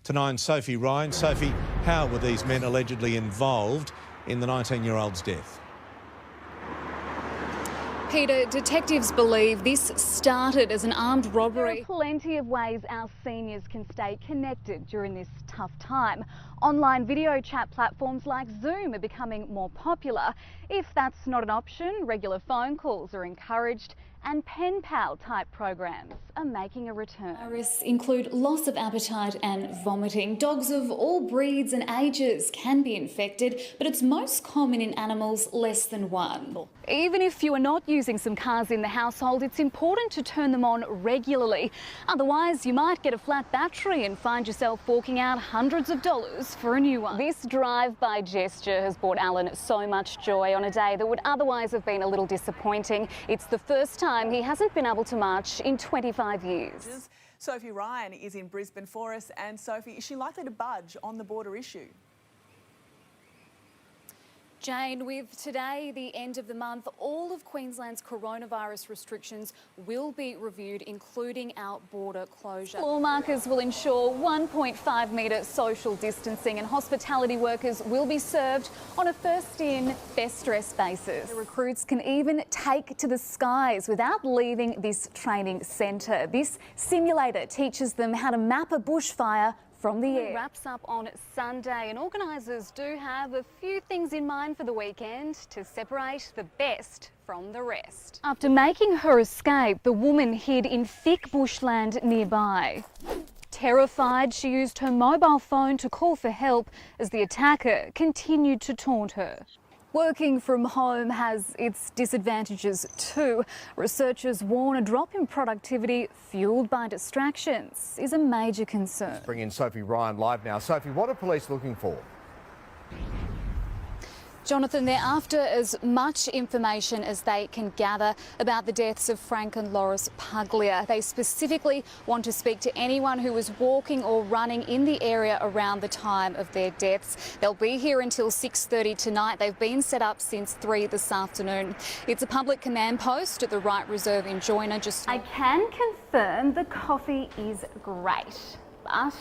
to 9's Sophie Ryan. Sophie, how were these men allegedly involved in the 19-year-old's death? Peter, detectives believe this started as an armed robbery. There are plenty of ways our seniors can stay connected during this tough time. Online video chat platforms like Zoom are becoming more popular. If that's not an option, regular phone calls are encouraged and pen pal type programs are making a return. Risks include loss of appetite and vomiting. Dogs of all breeds and ages can be infected, but it's most common in animals less than one. Even if you are not using some cars in the household, it's important to turn them on regularly. Otherwise, you might get a flat battery and find yourself forking out hundreds of dollars for a new one. This drive-by gesture has brought Alan so much joy on a day that would otherwise have been a little disappointing. It's the first time he hasn't been able to march in 25 years. Sophie Ryan is in Brisbane for us. And Sophie, is she likely to budge on the border issue? Jane, with today the end of the month, all of Queensland's coronavirus restrictions will be reviewed, including our border closure. Floor markers will ensure 1.5 metre social distancing and hospitality workers will be served on a first-in, best-dressed basis. The recruits can even take to the skies without leaving this training centre. This simulator teaches them how to map a bushfire from the air. It wraps up on Sunday and organisers do have a few things in mind for the weekend to separate the best from the rest. After making her escape, the woman hid in thick bushland nearby. Terrified, she used her mobile phone to call for help as the attacker continued to taunt her. Working from home has its disadvantages too. Researchers warn a drop in productivity fuelled by distractions is a major concern. Let's bring in Sophie Ryan live now. Sophie, what are police looking for? Jonathan, they're after as much information as they can gather about the deaths of Frank and Loris Puglia. They specifically want to speak to anyone who was walking or running in the area around the time of their deaths. They'll be here until 6:30 tonight. They've been set up since 3 this afternoon. It's a public command post at the Right Reserve in Joyner. I can confirm the coffee is great, but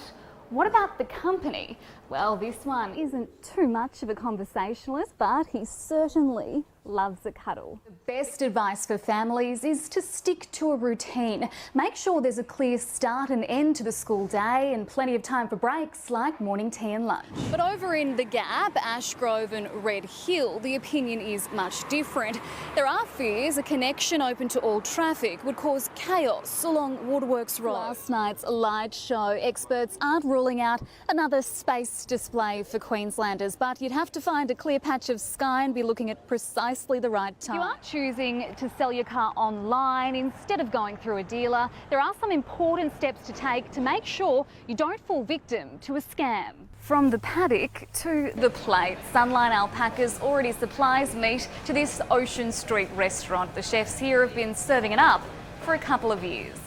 what about the company? Well, this one isn't too much of a conversationalist, but he certainly loves a cuddle. The best advice for families is to stick to a routine. Make sure there's a clear start and end to the school day and plenty of time for breaks like morning tea and lunch. But over in The Gap, Ashgrove and Red Hill, the opinion is much different. There are fears a connection open to all traffic would cause chaos along Waterworks Road. Last night's light show, experts aren't ruling out another space display for Queenslanders, but you'd have to find a clear patch of sky and be looking at precisely the right time. If you are choosing to sell your car online instead of going through a dealer, there are some important steps to take to make sure you don't fall victim to a scam. From the paddock to the plate, Sunline Alpacas already supplies meat to this Ocean Street restaurant. The chefs here have been serving it up for a couple of years.